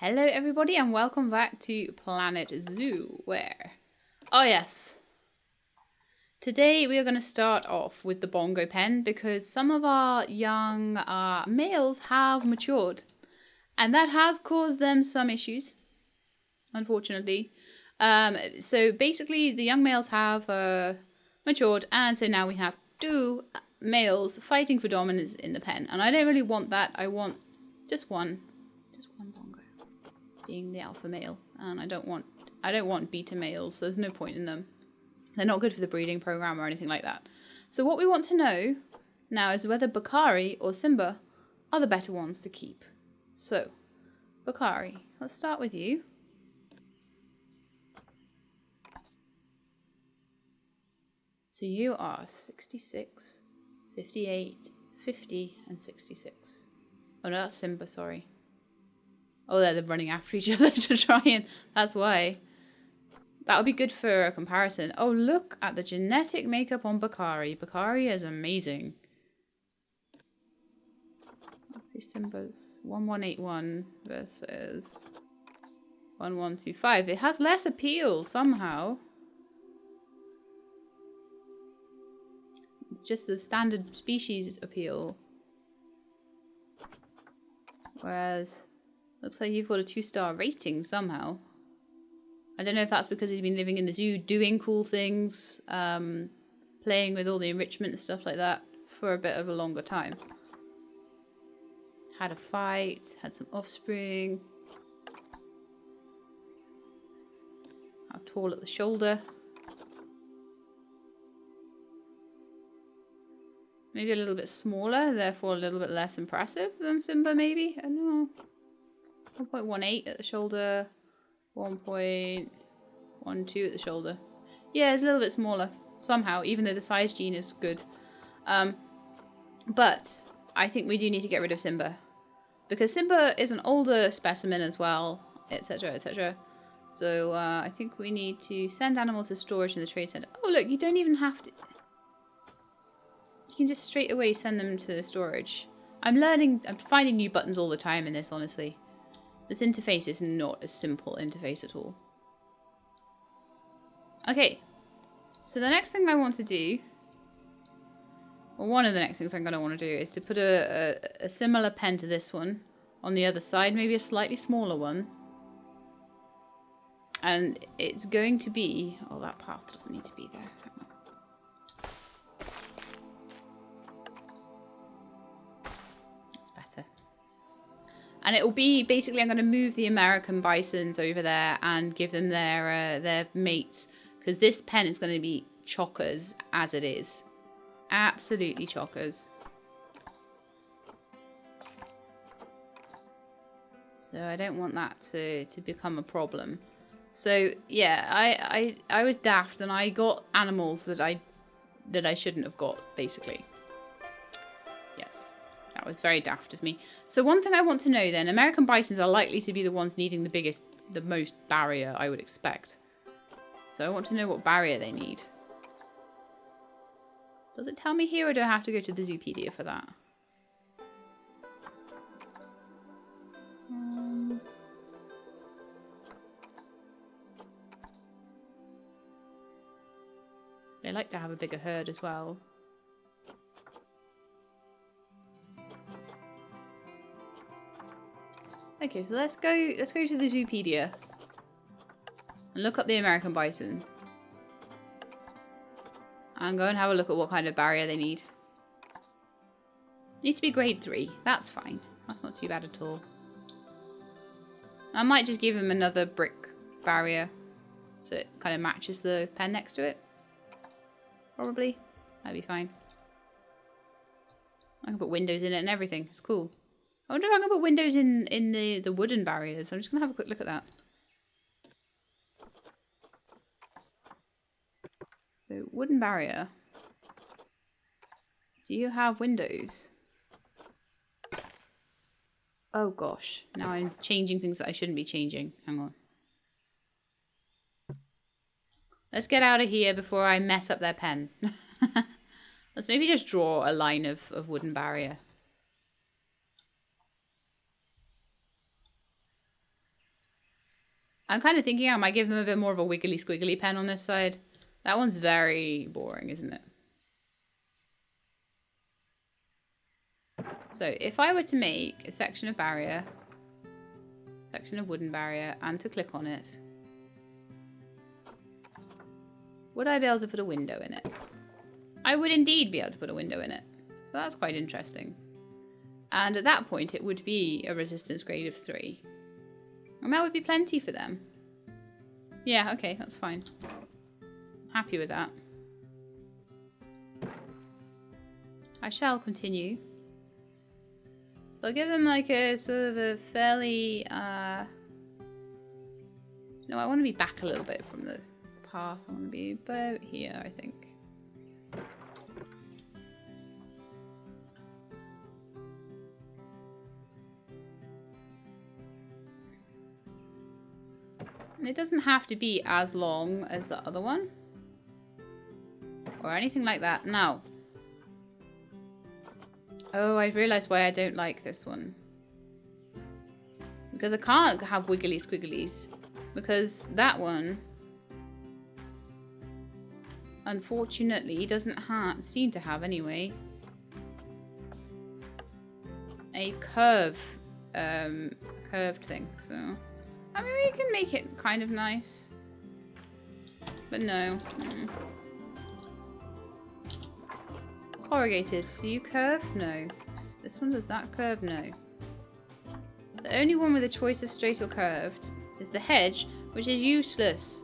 Hello everybody and welcome back to Planet Zoo, where... Oh yes. Today we are going to start off with the bongo pen because some of our young males have matured. And that has caused them some issues, unfortunately. So basically the young males have matured, and so now we have two males fighting for dominance in the pen. And I don't really want that. I want just one bongo being the alpha male, and I don't want beta males, so there's no point in them. They're not good for the breeding program or anything like that. So what we want to know now is whether Bakari or Simba are the better ones to keep. So, Bakari, let's start with you. So you are 66, 58, 50, and 66. Oh no, that's Simba, sorry. Oh, they're running after each other to try and... That's why. That would be good for a comparison. Oh, look at the genetic makeup on Bakari. Bakari is amazing. Let's see Simba's 1181 versus 1125. It has less appeal somehow. It's just the standard species appeal. Whereas... looks like you've got a 2-star rating somehow. I don't know if that's because he's been living in the zoo, doing cool things, playing with all the enrichment and stuff like that for a bit of a longer time. Had a fight, had some offspring. How tall at the shoulder. Maybe a little bit smaller, therefore a little bit less impressive than Simba, maybe? I don't know. 1.18 at the shoulder, 1.12 at the shoulder. Yeah, it's a little bit smaller somehow, even though the size gene is good. But I think we do need to get rid of Simba, because Simba is an older specimen as well, etc, etc. So I think we need to send animals to storage in the trade center. Oh look, you don't even have to... You can just straight away send them to storage. I'm finding new buttons all the time in this, honestly. This interface is not a simple interface at all. Okay, so the next thing I want to do, or one of the next things I'm going to want to do, is to put a similar pen to this one on the other side, maybe a slightly smaller one. And it's going to be... oh, that path doesn't need to be there. Hang on. That's better. And it will be, basically, I'm going to move the American Bisons over there and give them their mates. Because this pen is going to be chockers as it is. Absolutely chockers. So I don't want that to become a problem. So, yeah, I was daft and I got animals that I shouldn't have got, basically. Yes. That was very daft of me. So one thing I want to know then, American Bisons are likely to be the ones needing the most barrier, I would expect. So I want to know what barrier they need. Does it tell me here, or do I have to go to the Zoopedia for that? They like to have a bigger herd as well. Okay, so let's go to the Zoopedia and look up the American Bison. And go and have a look at what kind of barrier they need. Needs to be grade 3. That's fine. That's not too bad at all. I might just give him another brick barrier so it kind of matches the pen next to it. Probably. That'd be fine. I can put windows in it and everything. It's cool. I wonder if I can put windows in the wooden barriers. I'm just going to have a quick look at that. So, wooden barrier. Do you have windows? Oh gosh. Now I'm changing things that I shouldn't be changing. Hang on. Let's get out of here before I mess up their pen. Let's maybe just draw a line of wooden barrier. I'm kind of thinking I might give them a bit more of a wiggly squiggly pen on this side. That one's very boring, isn't it? So if I were to make a section of barrier, section of wooden barrier, and to click on it, would I be able to put a window in it? I would indeed be able to put a window in it. So that's quite interesting. And at that point, it would be a resistance grade of 3. And that would be plenty for them. Yeah, okay, that's fine. I'm happy with that. I shall continue. So I'll give them like a sort of a fairly... No, I want to be back a little bit from the path. I want to be about here, I think. And it doesn't have to be as long as the other one. Or anything like that. No. Oh, I've realised why I don't like this one. Because I can't have wiggly squigglies. Because that one, unfortunately, doesn't seem to have anyway a curved thing. So, I mean, we can make it kind of nice. But no. Corrugated. Do you curve? No. This one does that curve? No. The only one with a choice of straight or curved is the hedge, which is useless.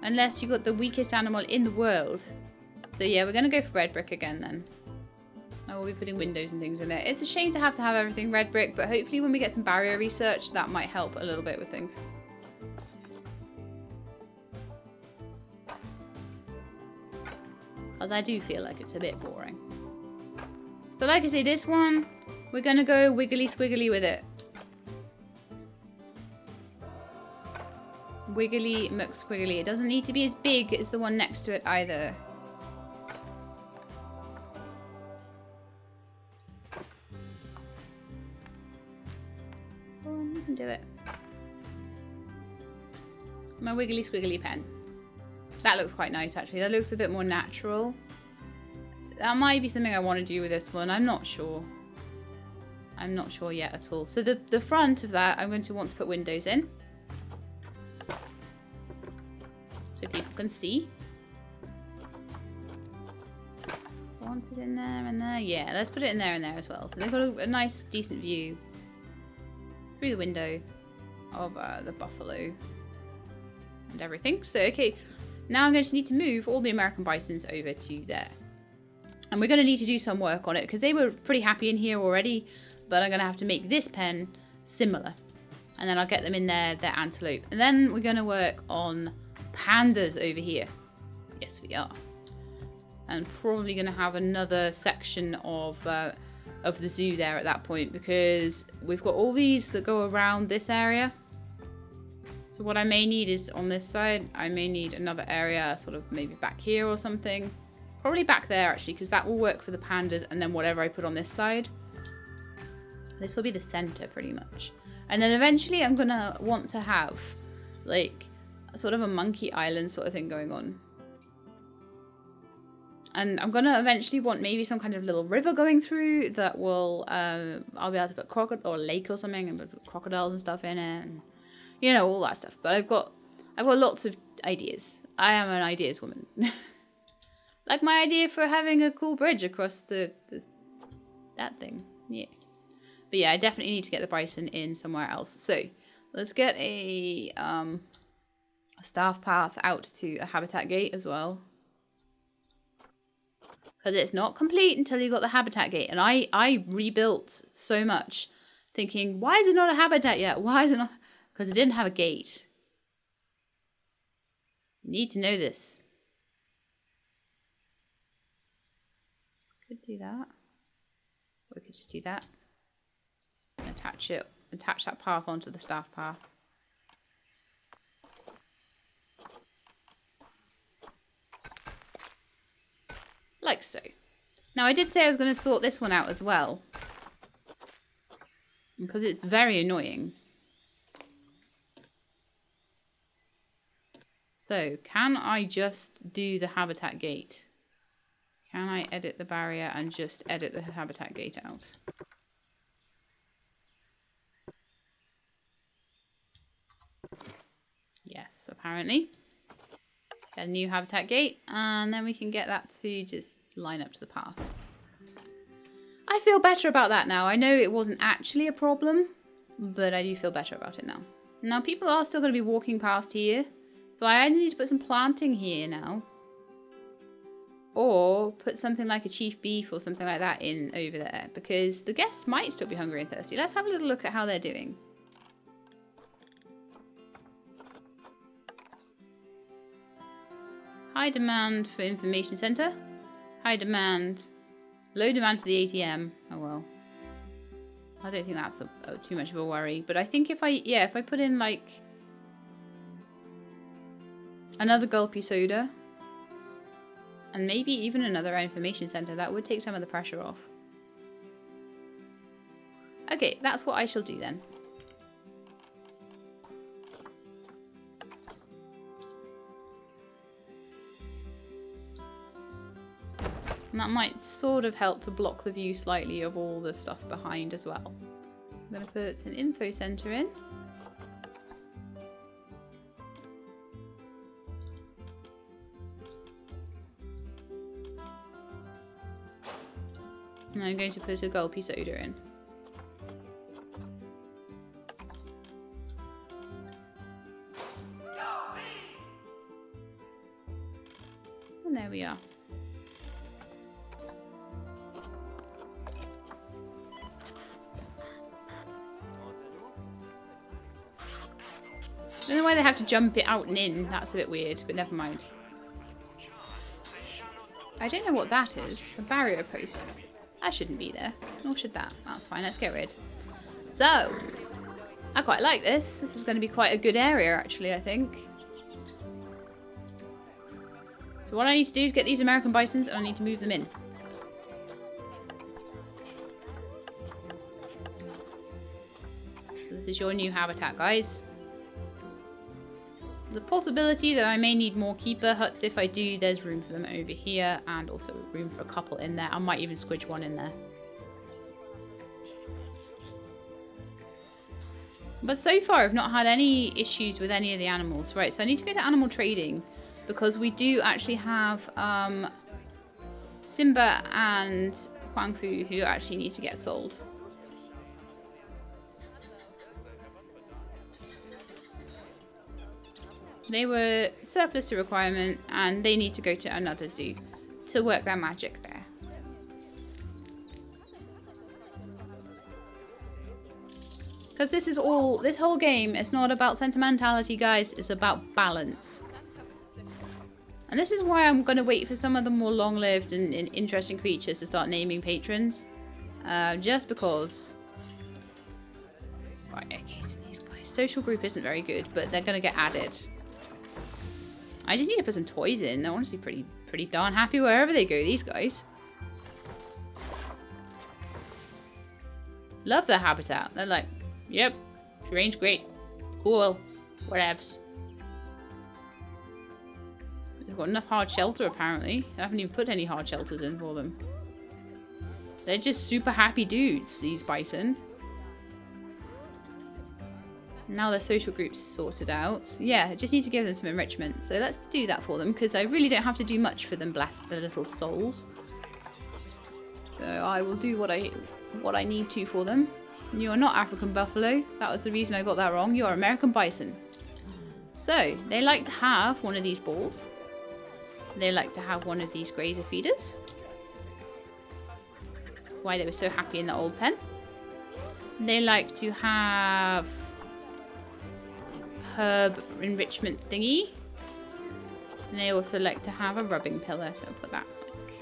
Unless you've got the weakest animal in the world. So yeah, we're going to go for red brick again then. I will be putting windows and things in it. It's a shame to have everything red brick, but hopefully when we get some barrier research, that might help a little bit with things. Because I do feel like it's a bit boring. So like I say, this one, we're going to go wiggly squiggly with it. Wiggly McSquiggly. It doesn't need to be as big as the one next to it either. Oh, you can do it. My wiggly squiggly pen. That looks quite nice actually. That looks a bit more natural. That might be something I want to do with this one. I'm not sure. I'm not sure yet at all. So the front of that, I'm going to want to put windows in. So people can see. Want it in there and there? Yeah, let's put it in there and there as well. So they've got a nice, decent view through the window of the buffalo and everything. So, okay, now I'm going to need to move all the American Bisons over to there. And we're going to need to do some work on it because they were pretty happy in here already. But I'm going to have to make this pen similar. And then I'll get them in their antelope. And then we're going to work on pandas over here. Yes, we are. And probably going to have another section of the zoo there at that point. Because we've got all these that go around this area. So what I may need is on this side, I may need another area sort of maybe back here or something. Probably back there actually, because that will work for the pandas and then whatever I put on this side. This will be the center pretty much. And then eventually I'm going to want to have like sort of a monkey island sort of thing going on. And I'm going to eventually want maybe some kind of little river going through that will, I'll be able to put crocodile or lake or something and put crocodiles and stuff in it. And, you know, all that stuff. But I've got lots of ideas. I am an ideas woman. Like my idea for having a cool bridge across that thing. Yeah. But yeah, I definitely need to get the bison in somewhere else. So let's get a staff path out to a habitat gate as well. Because it's not complete until you got the habitat gate. And I rebuilt so much thinking, why is it not a habitat yet? Why is it not? Because it didn't have a gate. You need to know this. Could do that. Or we could just do that. And attach that path onto the staff path. Like so. Now I did say I was going to sort this one out as well. Because it's very annoying. So, can I just do the habitat gate? Can I edit the barrier and just edit the habitat gate out? Yes, apparently. Get a new habitat gate, and then we can get that to just line up to the path. I feel better about that now. I know it wasn't actually a problem, but I do feel better about it now. Now, people are still going to be walking past here, so I either need to put some planting here now, or put something like a chief beef or something like that in over there, because the guests might still be hungry and thirsty. Let's have a little look at how they're doing. High demand for information center. High demand. Low demand for the ATM. Oh well. I don't think that's too much of a worry. But I think if I put in like another gulpy soda and maybe even another information center, that would take some of the pressure off. Okay, that's what I shall do then. And that might sort of help to block the view slightly of all the stuff behind as well. I'm going to put an info center in. And I'm going to put a gulpy soda in. And there we are. I don't know why they have to jump it out and in. That's a bit weird, but never mind. I don't know what that is. A barrier post. That shouldn't be there. Nor should that. That's fine. Let's get rid. So, I quite like this. This is going to be quite a good area, actually, I think. So what I need to do is get these American Bisons and I need to move them in. So this is your new habitat, guys. The possibility that I may need more keeper huts. If I do, there's room for them over here and also room for a couple in there. I might even squidge one in there. But so far I've not had any issues with any of the animals. Right, so I need to go to animal trading because we do actually have Simba and Huang Fu who actually need to get sold. They were surplus to requirement and they need to go to another zoo to work their magic there. Because this whole game, it's not about sentimentality, guys, it's about balance. And this is why I'm going to wait for some of the more long-lived and interesting creatures to start naming patrons. Just because... Right, okay, so these guys. Social group isn't very good, but they're going to get added. I just need to put some toys in. They're honestly pretty darn happy wherever they go, these guys. Love their habitat. They're like, yep, terrain's great. Cool. Whatevs. They've got enough hard shelter, apparently. I haven't even put any hard shelters in for them. They're just super happy dudes, these bison. Now their social group's sorted out. Yeah, I just need to give them some enrichment. So let's do that for them, because I really don't have to do much for them, bless their little souls. So I will do what I need to for them. You are not African buffalo. That was the reason I got that wrong. You are American bison. So, they like to have one of these balls. They like to have one of these grazer feeders. Why they were so happy in the old pen. They like to have herb enrichment thingy. And they also like to have a rubbing pillar, so I'll put that like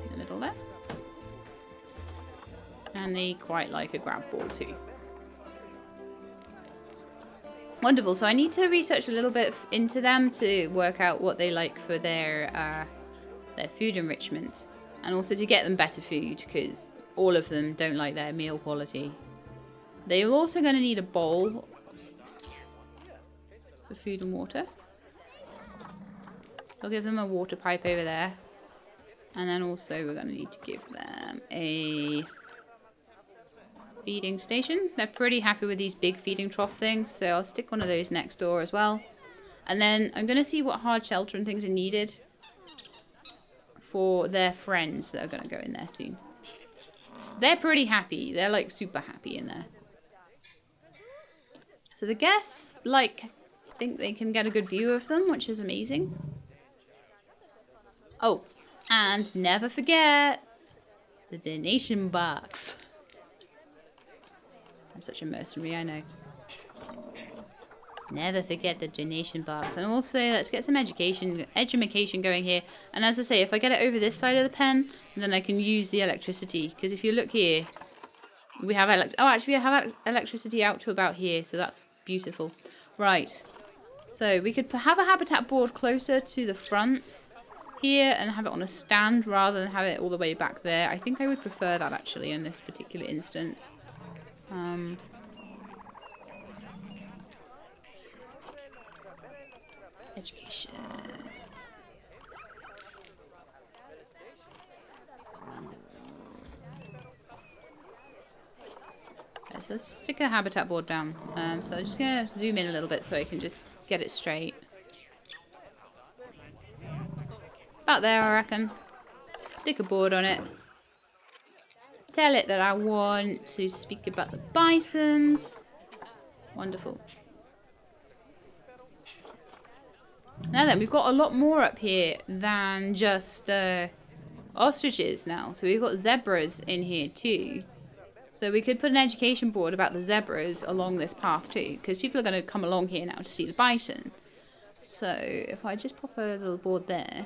in the middle there. And they quite like a grab ball too. Wonderful, so I need to research a little bit into them to work out what they like for their food enrichment. And also to get them better food, because all of them don't like their meal quality. They're also going to need a bowl for food and water. I'll give them a water pipe over there. And then also we're going to need to give them a feeding station. They're pretty happy with these big feeding trough things, so I'll stick one of those next door as well. And then I'm going to see what hard shelter and things are needed for their friends that are going to go in there soon. They're pretty happy. They're like super happy in there. So the guests like think they can get a good view of them, which is amazing. Oh, and never forget the donation box. I'm such a mercenary, I know. Never forget the donation box. And also, let's get some edumacation going here. And as I say, if I get it over this side of the pen, then I can use the electricity. Because if you look here, we have we have electricity out to about here. So that's beautiful. Right. So we could have a habitat board closer to the front here and have it on a stand rather than have it all the way back there. I think I would prefer that actually in this particular instance. Education. Okay, so let's stick a habitat board down. So I'm just going to zoom in a little bit so I can just get it straight. About there, I reckon. Stick a board on it. Tell it that I want to speak about the bisons. Wonderful. Now then, we've got a lot more up here than just ostriches now. So we've got zebras in here too. So we could put an education board about the zebras along this path too. Because people are going to come along here now to see the bison. So if I just pop a little board there.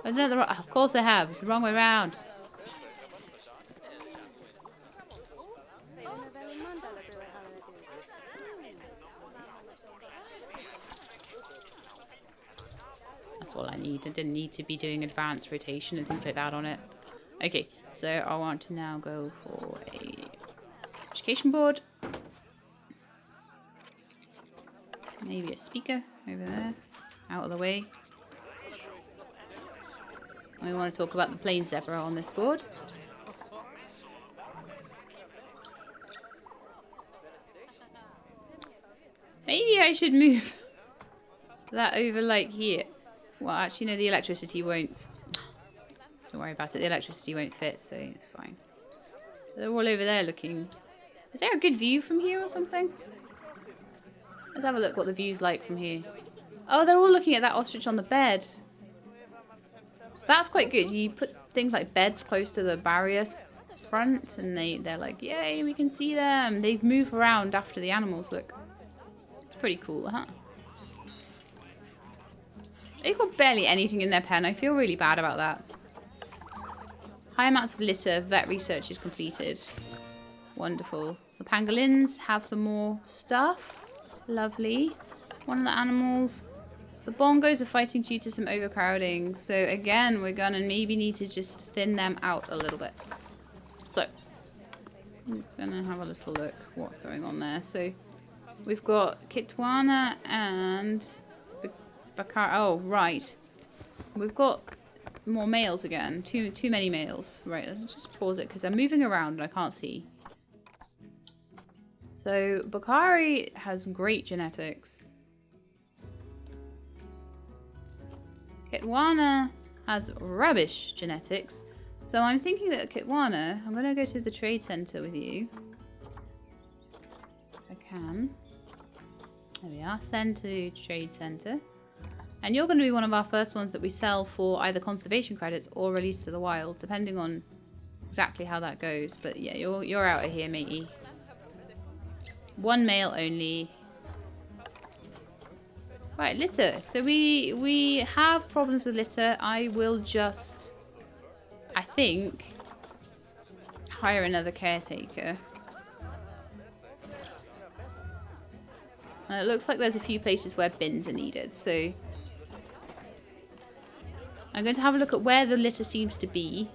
I don't know of course I have. It's the wrong way around. That's all I need. I didn't need to be doing advanced rotation and things like that on it. Okay, so I want to now go for a education board. Maybe a speaker over there, out of the way. We want to talk about the plain zebra on this board. Maybe I should move that over like here. Well, actually, no, the electricity won't. Don't worry about it. The electricity won't fit, so it's fine. They're all over there looking. Is there a good view from here or something? Let's have a look what the view's like from here. Oh, they're all looking at that ostrich on the bed. So that's quite good. You put things like beds close to the barrier front, and they're like, yay, we can see them. They move around after the animals, look. It's pretty cool, huh? They've got barely anything in their pen. I feel really bad about that. High amounts of litter. Vet research is completed. Wonderful. The pangolins have some more stuff. Lovely. One of the animals. The bongos are fighting due to some overcrowding. So again, we're going to maybe need to just thin them out a little bit. So, I'm just going to have a little look what's going on there. So, we've got Kitwana and Bakar. Oh, right. We've got more males again. Too many males. Right, let's just pause it because they're moving around and I can't see. So, Bakari has great genetics. Kitwana has rubbish genetics. So I'm thinking that Kitwana, I'm going to go to the trade center with you. If I can. There we are. Send to trade center. And you're going to be one of our first ones that we sell for either conservation credits or release to the wild, depending on exactly how that goes. But yeah, you're out of here, matey. One male only. Right, litter. So we have problems with litter. I will just, I think, hire another caretaker. And it looks like there's a few places where bins are needed, so I'm going to have a look at where the litter seems to be,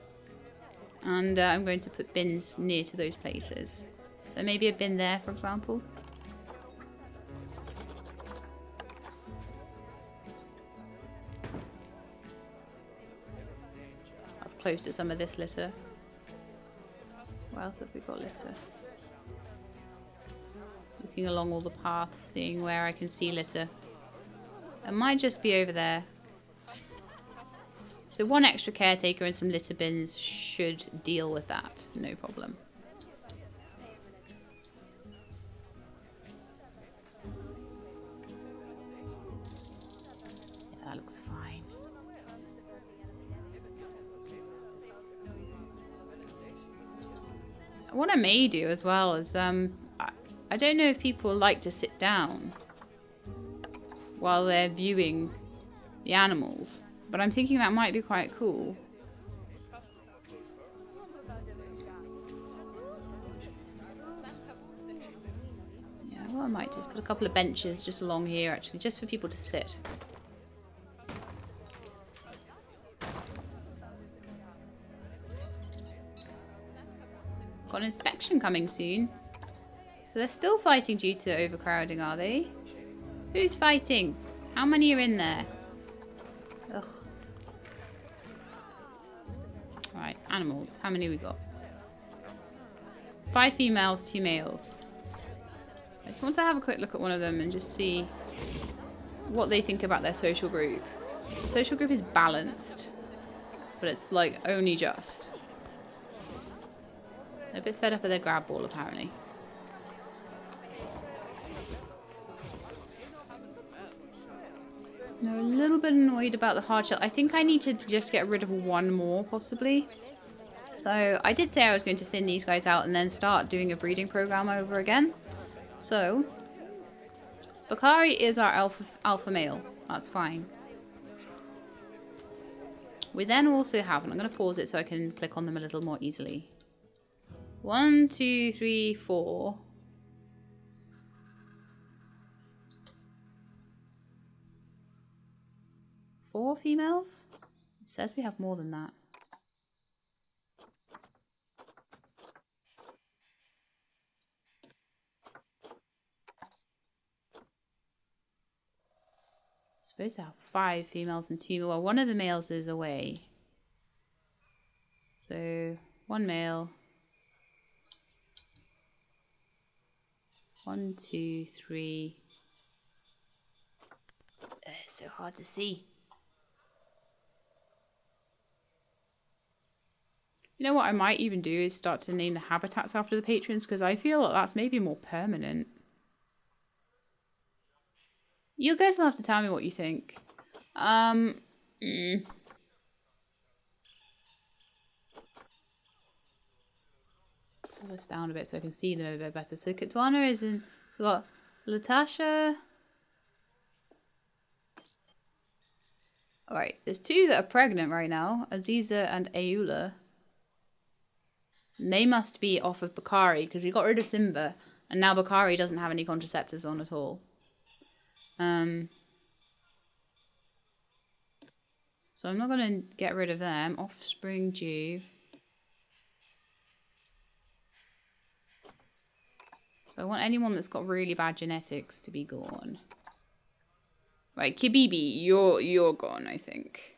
and I'm going to put bins near to those places. So maybe a bin there, for example. close to some of this litter. Where else have we got litter? Looking along all the paths, seeing where I can see litter. It might just be over there. So one extra caretaker and some litter bins should deal with that. No problem. Yeah, that looks fine. What I may do as well is, I don't know if people like to sit down while they're viewing the animals, but I'm thinking that might be quite cool. Yeah, well, I might just put a couple of benches just along here, actually, just for people to sit. Got an inspection coming soon. So they're still fighting due to overcrowding, are they? Who's fighting? How many are in there? Ugh. Right, animals. How many we got? 5 females, 2 males. I just want to have a quick look at one of them and just see what they think about their social group. The social group is balanced, but it's like only just. They're a bit fed up with their grab ball, apparently. They're a little bit annoyed about the hard shell. I think I need to just get rid of one more, possibly. So I did say I was going to thin these guys out and then start doing a breeding program over again. So Bakari is our alpha male. That's fine. We then also have, and I'm going to pause it so I can click on them a little more easily. 1, 2, 3, 4. 4 females? It says we have more than that. Supposed to have 5 females and 2. Well, one of the males is away. So 1 male. 1, 2, 3. It's so hard to see. You know what I might even do is start to name the habitats after the patrons, because I feel like that's maybe more permanent. You guys will have to tell me what you think. Pull this down a bit so I can see them a bit better. So Katwana is in. We've got Latasha. Alright, there's 2 that are pregnant right now. Aziza and Ayula. And they must be off of Bakari because we got rid of Simba. And now Bakari doesn't have any contraceptives on at all. So I'm not going to get rid of them. Offspring due. So I want anyone that's got really bad genetics to be gone. Right, Kibibi, you're gone, I think.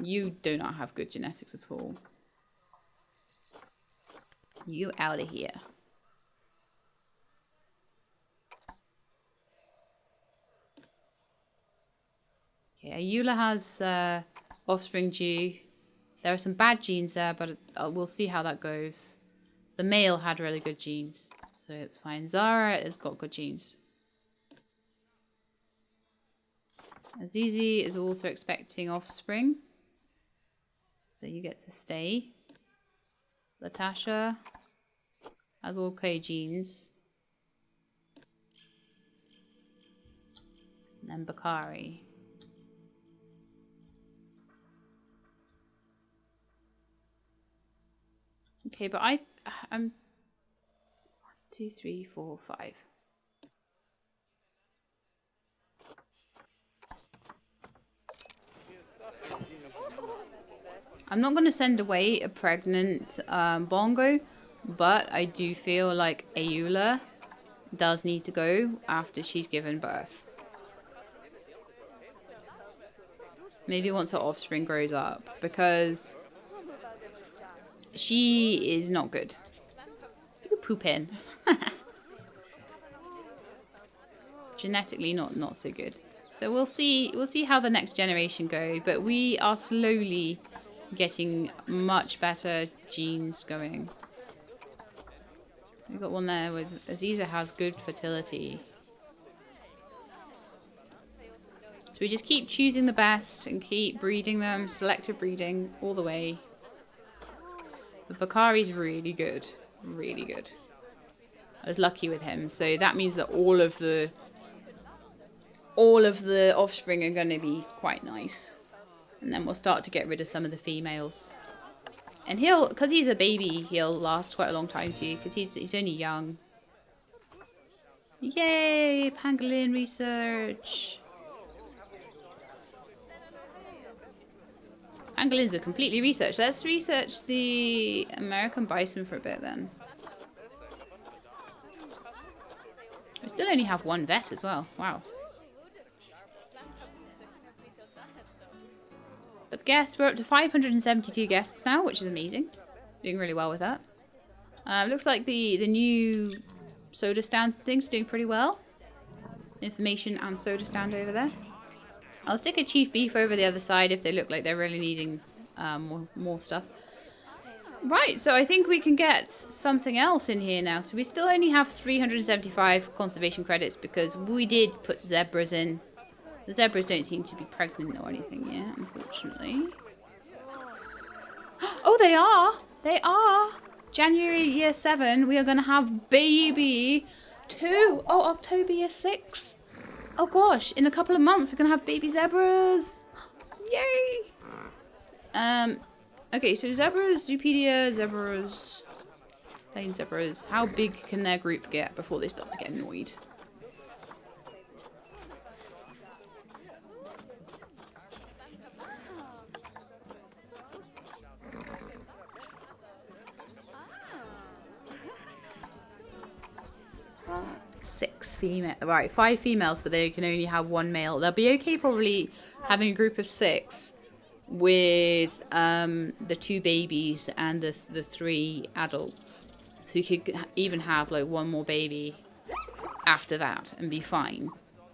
You do not have good genetics at all. You out of here. Okay, Ayula has offspring due. There are some bad genes there, but we'll see how that goes. The male had really good genes, so it's fine. Zara has got good genes. Azizi is also expecting offspring, so you get to stay. Latasha has okay genes. And then Bakari. Okay, but I'm 1, 2, 3, 4, 5. I'm not going to send away a pregnant bongo, but I do feel like Ayula does need to go after she's given birth. Maybe once her offspring grows up, because she is not good. You poop in. Genetically not so good. So we'll see how the next generation go, but we are slowly getting much better genes going. We've got one there with Aziza has good fertility. So we just keep choosing the best and keep breeding them, selective breeding all the way. The Bakari's really good. Really good. I was lucky with him, so that means that all of the offspring are going to be quite nice. And then we'll start to get rid of some of the females. And because he's a baby, he'll last quite a long time too, because he's only young. Yay! Pangolin research! Pangolins are completely researched. Let's research the American Bison for a bit then. We still only have one vet as well. Wow. But guests, we're up to 572 guests now, which is amazing. Doing really well with that. Looks like the new soda stand thing's doing pretty well. Information and soda stand over there. I'll stick a chief beef over the other side if they look like they're really needing more stuff. Right, so I think we can get something else in here now. So we still only have 375 conservation credits because we did put zebras in. The zebras don't seem to be pregnant or anything yet, unfortunately. Oh, they are! They are! January year 7, we are going to have baby 2. Oh, October year 6. Oh gosh, in a couple of months we're going to have baby zebras. Yay! Okay, so zebras, Zupedia, zebras, plain zebras. How big can their group get before they start to get annoyed? Six female, right? 5 females, but they can only have 1 male. They'll be okay, probably having a group of 6 with the 2 babies and the 3 adults. So you could even have like 1 more baby after that and be fine.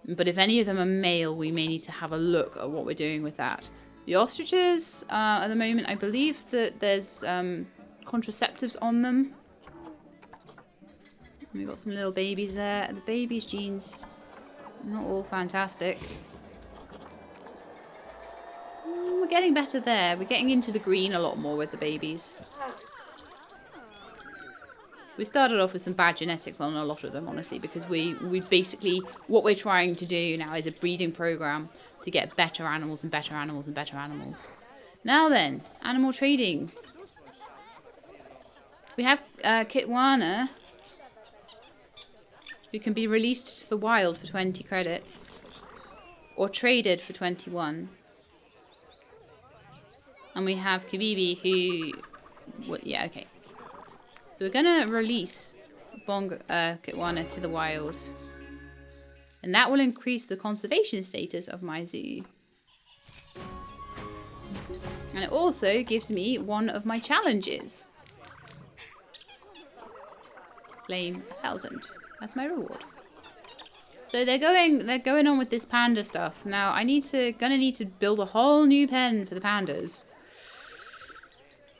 But if any of them are male, we may need to have a look at what we're doing with that. The ostriches, at the moment, I believe that there's contraceptives on them. We've got some little babies there. The babies' genes, not all fantastic. We're getting better there. We're getting into the green a lot more with the babies. We started off with some bad genetics on a lot of them, honestly, because we basically, what we're trying to do now is a breeding program to get better animals and better animals and better animals. Now then, animal trading. We have Kitwana, who can be released to the wild for 20 credits, or traded for 21. And we have Kabibi, who, well, yeah, okay. So we're gonna release bongo, Kitwana to the wild, and that will increase the conservation status of my zoo. And it also gives me one of my challenges. Claim 1,000. That's my reward. So they're going on with this panda stuff. Now gonna need to build a whole new pen for the pandas.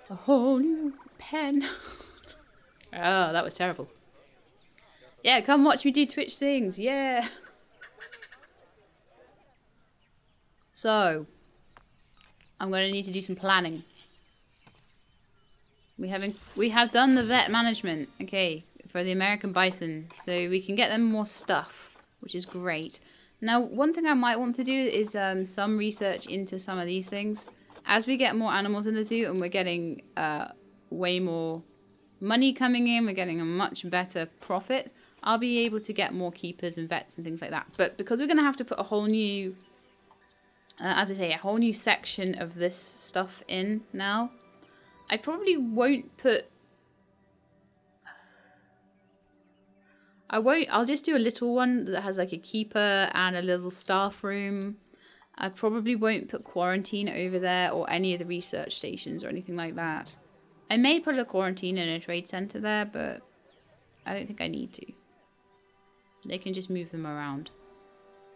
A whole new pen. Oh, that was terrible. Yeah, come watch me do Twitch things. Yeah. So I'm gonna need to do some planning. We have done the vet management. Okay. For the American Bison, so we can get them more stuff, which is great. Now, one thing I might want to do is some research into some of these things. As we get more animals in the zoo and we're getting way more money coming in, we're getting a much better profit, I'll be able to get more keepers and vets and things like that. But because we're going to have to put a whole new, as I say, a whole new section of this stuff in now, I probably won't put... I'll just do a little one that has like a keeper and a little staff room. I probably won't put quarantine over there or any of the research stations or anything like that. I may put a quarantine and a trade center there, but I don't think I need to. They can just move them around.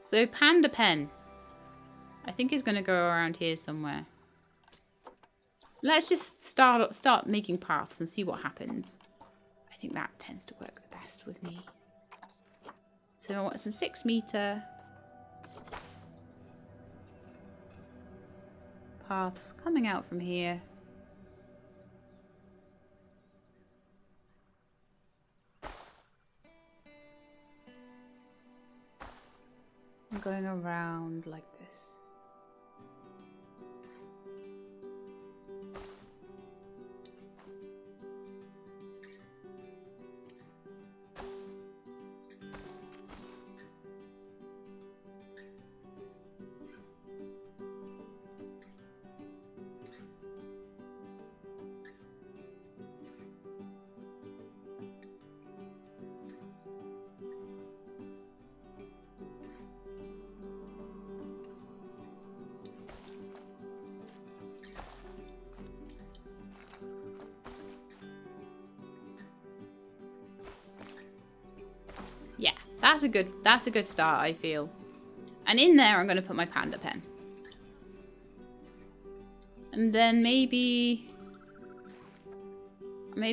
So panda pen. I think it's going to go around here somewhere. Let's just start making paths and see what happens. I think that tends to work the best with me. So I want some 6 meter paths coming out from here. I'm going around like this. Yeah, that's a good start, I feel. And in there I'm going to put my panda pen. And then maybe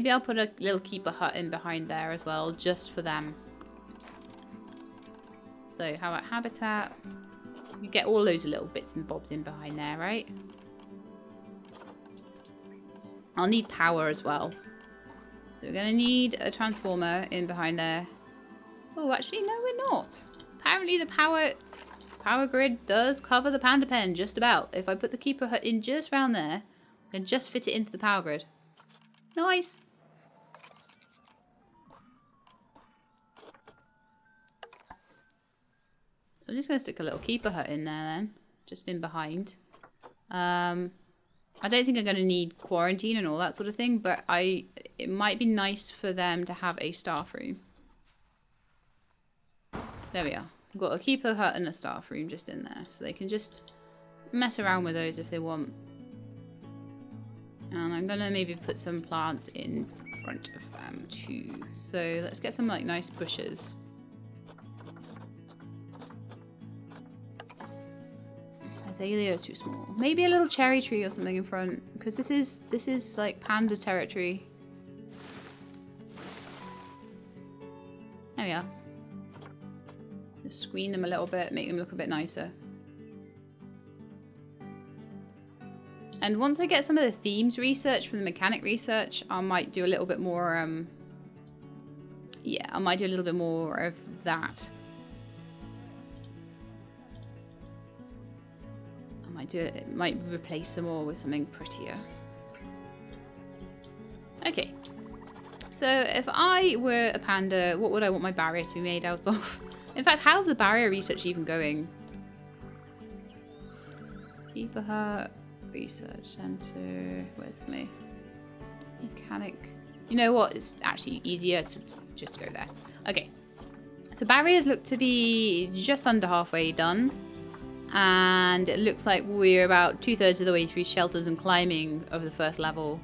I'll put a little keeper hut in behind there as well, just for them. So how about habitat? You get all those little bits and bobs in behind there, right? I'll need power as well. So we're going to need a transformer in behind there. Oh, actually, no, we're not. Apparently the power grid does cover the panda pen just about. If I put the keeper hut in just around there, I can just fit it into the power grid. Nice. So I'm just going to stick a little keeper hut in there then, just in behind. I don't think I'm going to need quarantine and all that sort of thing, but it might be nice for them to have a staff room. There we are. I've got a keeper hut and a staff room just in there, so they can just mess around with those if they want. And I'm gonna maybe put some plants in front of them too. So let's get some like nice bushes. Azalea is too small. Maybe a little cherry tree or something in front, because this is like panda territory. There we are. Just screen them a little bit, make them look a bit nicer. And once I get some of the themes research from the mechanic research, I might do a little bit more, yeah, I might do a little bit more of that. I might do it, might replace some more with something prettier. Okay. So if I were a panda, what would I want my barrier to be made out of? In fact, how's the barrier research even going? Keeper hut, research center. Where's my mechanic? You know what? It's actually easier to just go there. Okay. So barriers look to be just under halfway done. And it looks like we're about 2/3 of the way through shelters and climbing over the first level.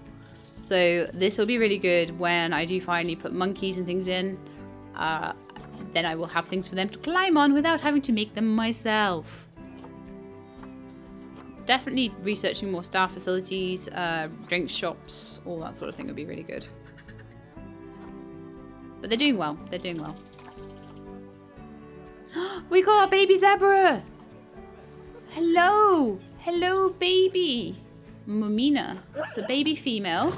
So this will be really good when I do finally put monkeys and things in. Then I will have things for them to climb on without having to make them myself. Definitely researching more staff facilities, drink shops, all that sort of thing would be really good. But they're doing well. They're doing well. We got our baby zebra! Hello! Hello, baby! Mumina. It's a baby female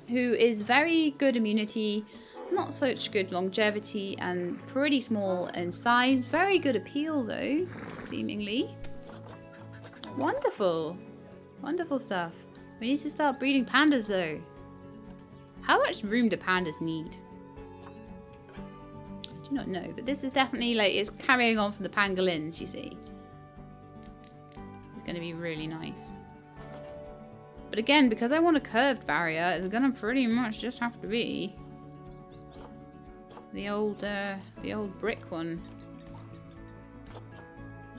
who is very good immunity, not such good longevity, and pretty small in size. Very good appeal though, seemingly. Wonderful. Wonderful stuff. We need to start breeding pandas though. How much room do pandas need? I do not know, but this is definitely like, it's carrying on from the pangolins, you see. It's going to be really nice. But again, because I want a curved barrier, it's going to pretty much just have to be the old brick one.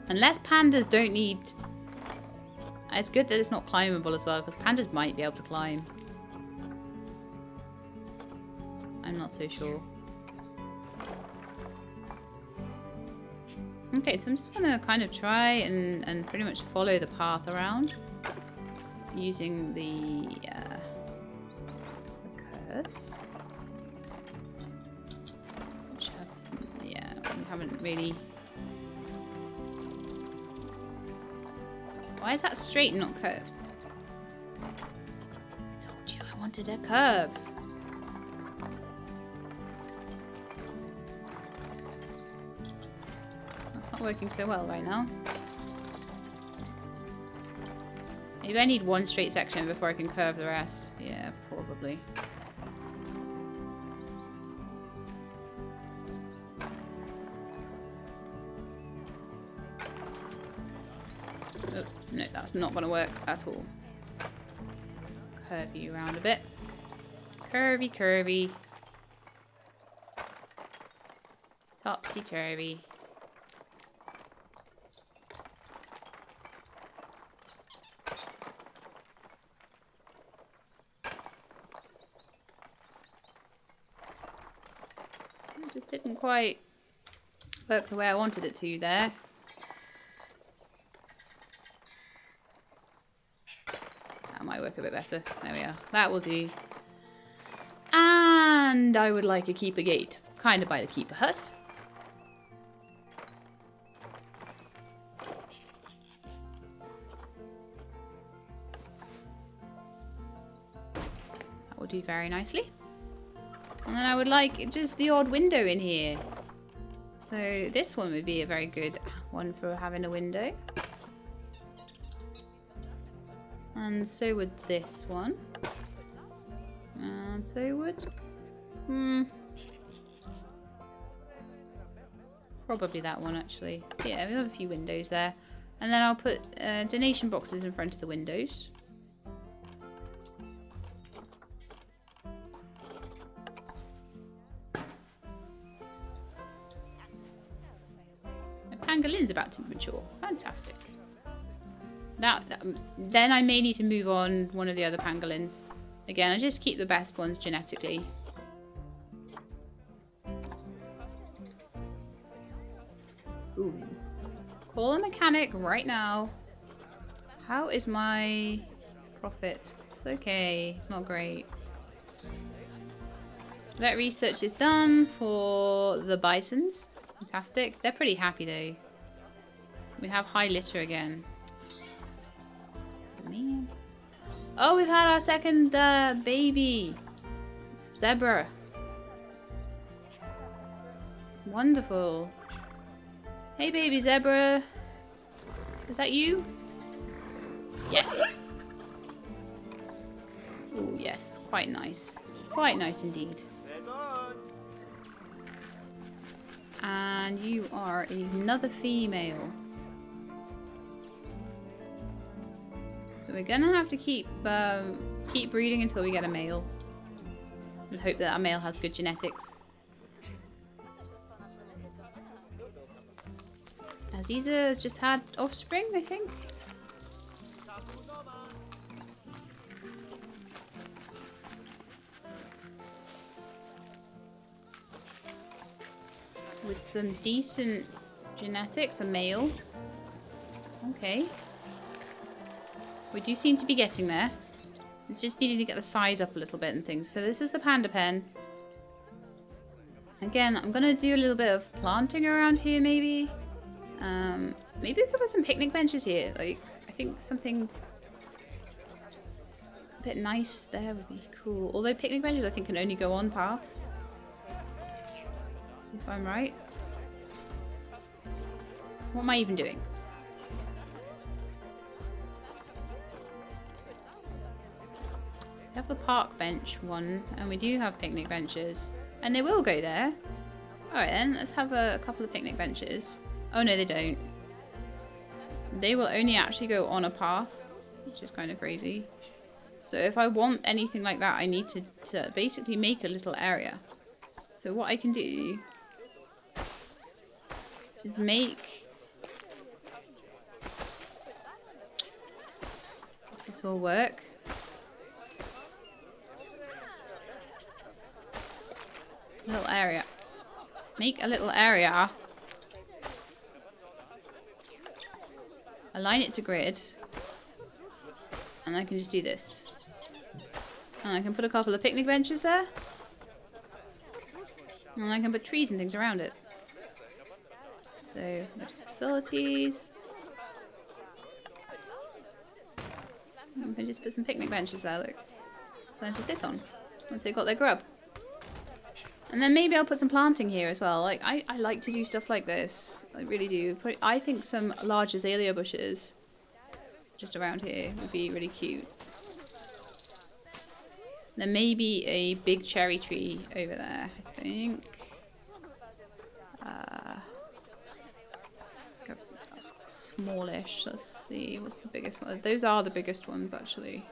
Unless pandas don't need... It's good that it's not climbable as well, because pandas might be able to climb. Not so sure. Okay, so I'm just gonna kind of try and pretty much follow the path around using the curves. Which have, yeah, we haven't really. Why is that straight and not curved? I told you I wanted a curve. That's not working so well right now. Maybe I need one straight section before I can curve the rest. Yeah, probably. Oh, no, that's not going to work at all. Curve you around a bit. Curvy, curvy. Topsy-turvy. It just didn't quite work the way I wanted it to there. That might work a bit better. There we are. That will do. And I would like a keeper gate, kind of by the keeper hut. That will do very nicely. And then I would like just the odd window in here. So this one would be a very good one for having a window. And so would this one. And so would... probably that one, actually. So yeah, we have a few windows there. And then I'll put donation boxes in front of the windows. My pangolin's about to mature. Fantastic. Then I may need to move on one of the other pangolins. Again, I just keep the best ones genetically. Ooh. Call a mechanic right now. How is my profit? It's okay. It's not great. Vet research is done for the bisons. Fantastic. They're pretty happy though. We have high litter again. Oh, we've had our second baby zebra. Wonderful. Hey, baby zebra. Is that you? Yes. Oh, yes. Quite nice. Quite nice indeed. And you are another female. So we're gonna have to keep breeding until we get a male. And hope that our male has good genetics. Aziza has just had offspring, I think. With some decent genetics, a male. Okay. We do seem to be getting there. It's just needing to get the size up a little bit and things. So this is the panda pen. Again, I'm going to do a little bit of planting around here maybe. Maybe we could put some picnic benches here. Like, I think something a bit nice there would be cool. Although picnic benches I think can only go on paths. If I'm right. What am I even doing? We have a park bench one, and we do have picnic benches. And they will go there. Alright then, let's have a couple of picnic benches. Oh no, they don't. They will only actually go on a path, which is kind of crazy. So if I want anything like that, I need to basically make a little area. So what I can do is make... This will work. Little area. Make a little area. Align it to grid. And I can just do this. And I can put a couple of picnic benches there. And I can put trees and things around it. So, facilities. I can just put some picnic benches there, look. For them to sit on. Once they got their grub. And then maybe I'll put some planting here as well. Like, I like to do stuff like this. I really do. I think some large azalea bushes just around here would be really cute. There may be a big cherry tree over there, I think. That's smallish. Let's see. What's the biggest one? Those are the biggest ones, actually.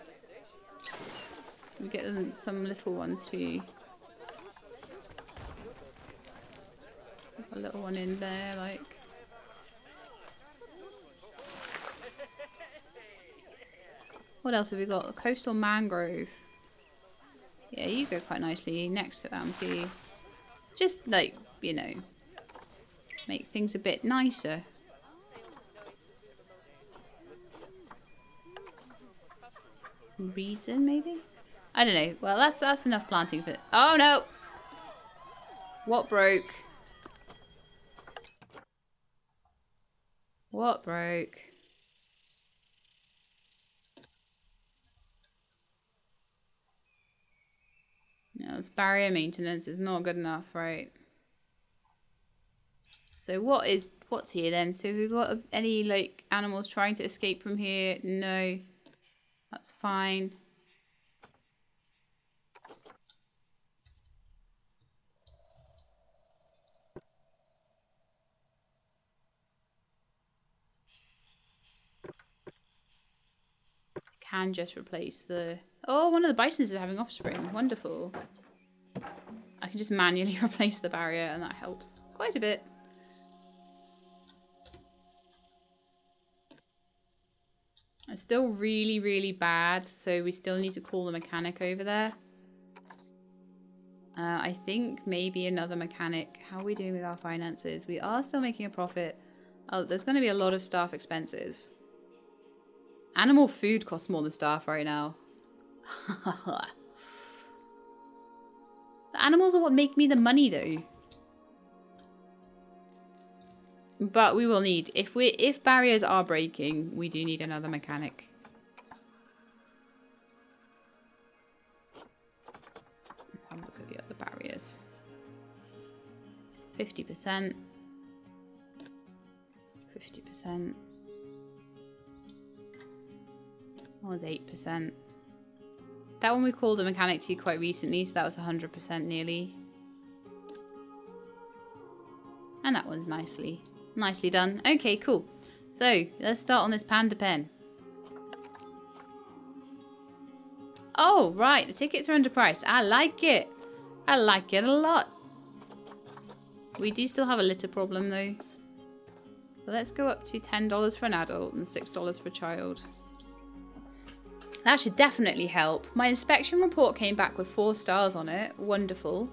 We get some little ones too. A little one in there, like. What else have we got? A coastal mangrove. Yeah, you go quite nicely next to them too. Just like, you know, make things a bit nicer. Some reeds in, maybe? I don't know. Well, that's enough planting for... Oh, no! What broke? What broke? No, this barrier maintenance is not good enough, right? So what's here then? So we've got any like animals trying to escape from here? No. That's fine. Can just replace the... Oh, one of the bisons is having offspring. Wonderful. I can just manually replace the barrier and that helps quite a bit. It's still really, really bad, so we still need to call the mechanic over there. I think maybe another mechanic. How are we doing with our finances? We are still making a profit. Oh, there's going to be a lot of staff expenses. Animal food costs more than staff right now. The animals are what make me the money, though. But we will need, if barriers are breaking, we do need another mechanic. Let's have a look at the other barriers. 50%. 50%. That was 8%. That one we called a mechanic to quite recently, so that was 100% nearly. And that one's nicely done. Okay, cool. So, let's start on this panda pen. Oh, right. The tickets are underpriced. I like it. I like it a lot. We do still have a litter problem, though. So let's go up to $10 for an adult and $6 for a child. That should definitely help. My inspection report came back with 4 stars on it. Wonderful.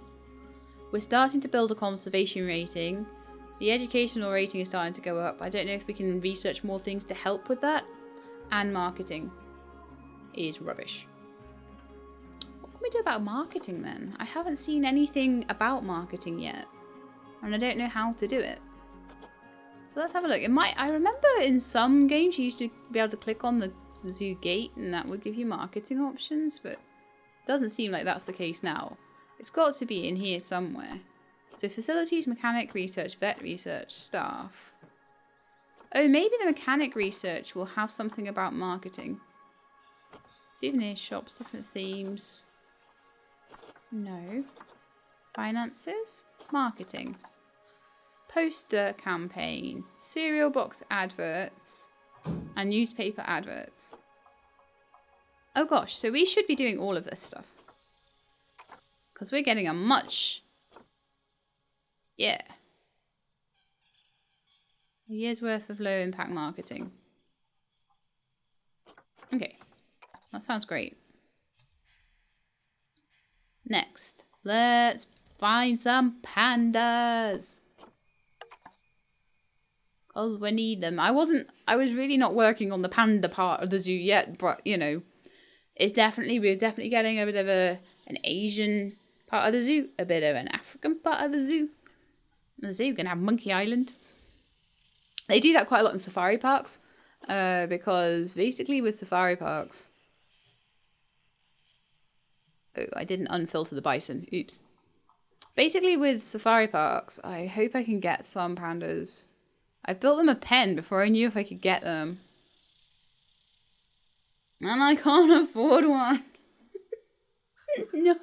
We're starting to build a conservation rating. The educational rating is starting to go up. I don't know if we can research more things to help with that. And marketing is rubbish. What can we do about marketing then? I haven't seen anything about marketing yet. And I don't know how to do it. So let's have a look. I remember in some games you used to be able to click on the zoo gate and that would give you marketing options, but it doesn't seem like that's the case now. It's got to be in here somewhere. So facilities, mechanic research, vet research, staff. Oh, maybe the mechanic research will have something about marketing. Souvenir shops, different themes. No. Finances, marketing. Poster campaign, cereal box adverts, and newspaper adverts. Oh gosh, so we should be doing all of this stuff. Because we're getting a much... Yeah. A year's worth of low impact marketing. Okay. That sounds great. Next, let's find some pandas. Because we need them. I was really not working on the panda part of the zoo yet, but, you know, we're definitely getting a bit of an Asian part of the zoo, a bit of an African part of the zoo. The zoo can have Monkey Island. They do that quite a lot in safari parks, because basically with safari parks... Oh, I didn't unfilter the bison. Oops. Basically with safari parks, I hope I can get some pandas. I built them a pen before I knew if I could get them. And I can't afford one. No.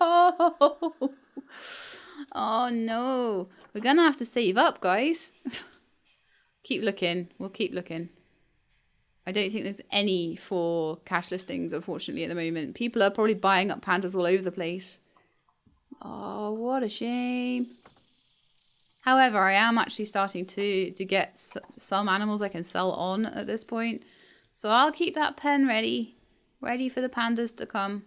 Oh no. We're gonna have to save up, guys. Keep looking. We'll keep looking. I don't think there's any for cash listings, unfortunately, at the moment. People are probably buying up pandas all over the place. Oh, what a shame. However, I am actually starting to get some animals I can sell on at this point. So I'll keep that pen ready for the pandas to come.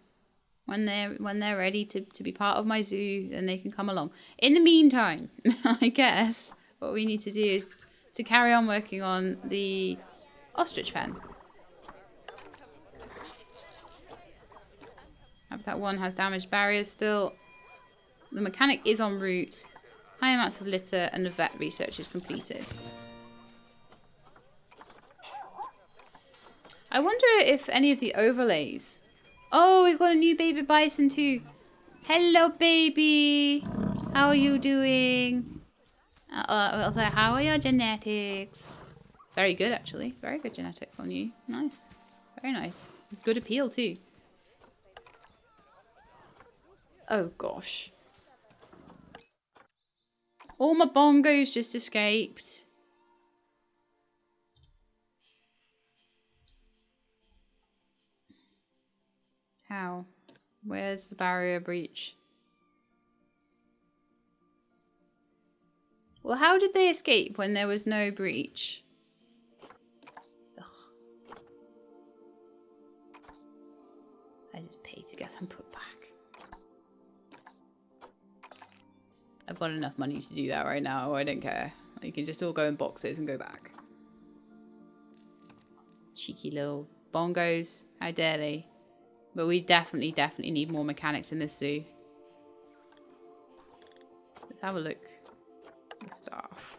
When they're ready to be part of my zoo, then they can come along. In the meantime, I guess what we need to do is to carry on working on the ostrich pen. Habitat 1 has damaged barriers still. The mechanic is en route. High amounts of litter and the vet research is completed. I wonder if any of the overlays... Oh, we've got a new baby bison too. Hello, baby. How are you doing? Also, how are your genetics? Very good, actually. Very good genetics on you. Nice. Very nice. Good appeal too. Oh, gosh. All my bongos just escaped. How? Where's the barrier breach? Well, how did they escape when there was no breach? Ugh. I just pay to get them put back. I've got enough money to do that right now. I don't care. You can just all go in boxes and go back. Cheeky little bongos. How dare they? But we definitely need more mechanics in this zoo. Let's have a look. The staff.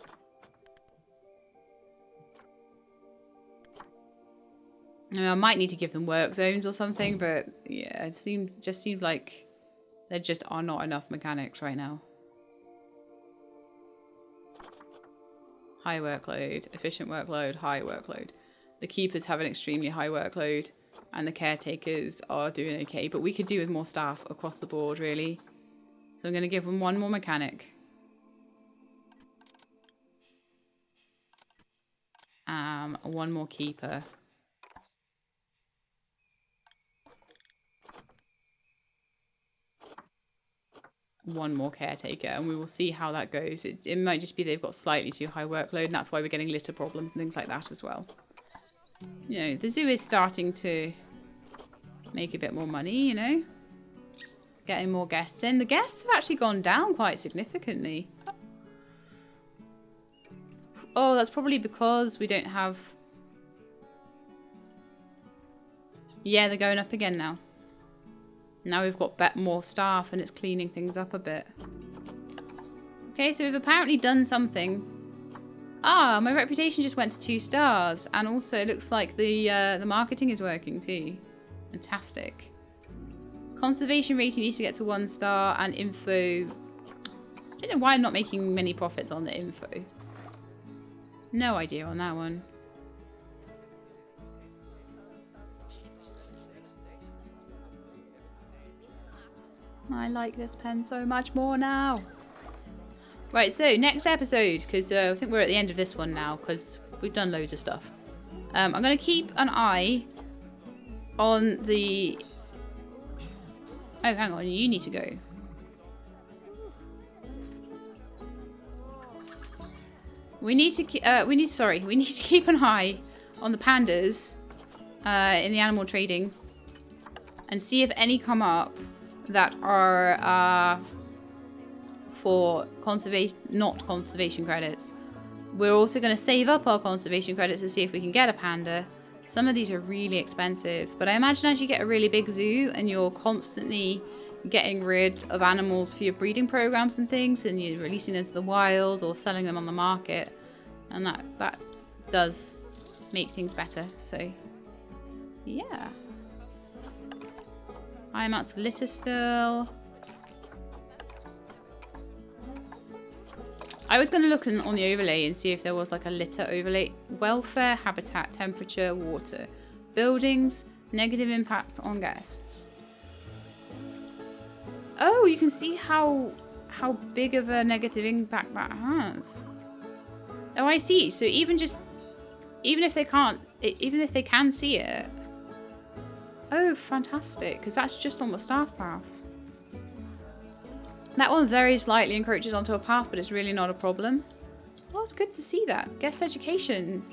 I might need to give them work zones or something, but yeah, it just seems like there just are not enough mechanics right now. High workload, efficient workload, high workload. The keepers have an extremely high workload. And the caretakers are doing okay. But we could do with more staff across the board, really. So I'm going to give them one more mechanic. One more keeper. One more caretaker. And we will see how that goes. It might just be they've got slightly too high workload. And that's why we're getting litter problems and things like that as well. You know, the zoo is starting to make a bit more money, you know. Getting more guests in. The guests have actually gone down quite significantly. Oh, that's probably because we don't have... Yeah, they're going up again now. Now we've got more staff and it's cleaning things up a bit. Okay, so we've apparently done something. Ah, my reputation just went to 2 stars. And also it looks like the marketing is working too. Fantastic. Conservation rating needs to get to 1 star and info. I don't know why I'm not making many profits on the info. No idea on that one. I like this pen so much more now. Right, so next episode, because I think we're at the end of this one now, because we've done loads of stuff. I'm going to keep an eye on the... Oh, hang on, you need to go. We need to keep an eye on the pandas in the animal trading and see if any come up that are for not conservation credits. We're also going to save up our conservation credits to see if we can get a panda. Some of these are really expensive, but I imagine as you get a really big zoo and you're constantly getting rid of animals for your breeding programs and things, and you're releasing them to the wild or selling them on the market, and that does make things better. So yeah, high amounts of litter still. I was going to look on the overlay and see if there was like a litter overlay. Welfare, habitat, temperature, water, buildings, negative impact on guests. Oh, you can see how big of a negative impact that has. Oh, I see. So even if they can see it. Oh, fantastic! Because that's just on the staff paths. That one very slightly encroaches onto a path, but it's really not a problem. Well, it's good to see that. Guest education.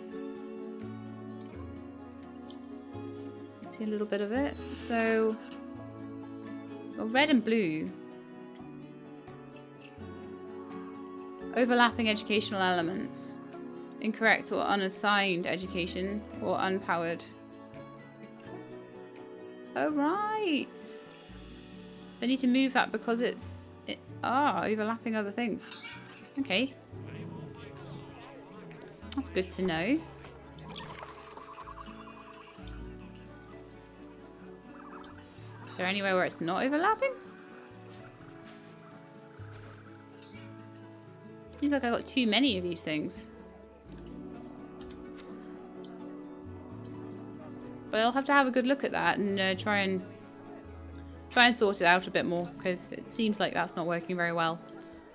See a little bit of it. So, got red and blue. Overlapping educational elements. Incorrect or unassigned education or unpowered. Oh, right. I need to move that because it's overlapping other things. Okay. That's good to know. Is there anywhere where it's not overlapping? Seems like I got too many of these things. But I'll have to have a good look at that and try and sort it out a bit more, because it seems like that's not working very well.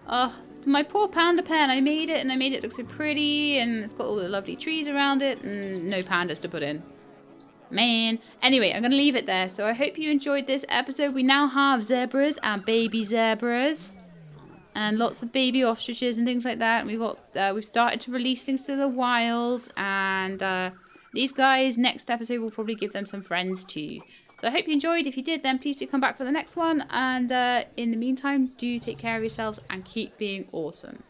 Oh, my poor panda pen. I made it, and I made it look so pretty, and it's got all the lovely trees around it, and no pandas to put in. Man. Anyway, I'm going to leave it there. So I hope you enjoyed this episode. We now have zebras and baby zebras, and lots of baby ostriches and things like that. And we've started to release things to the wild, and these guys, next episode, we'll probably give them some friends too. So I hope you enjoyed. If you did, then please do come back for the next one. And in the meantime, do take care of yourselves and keep being awesome.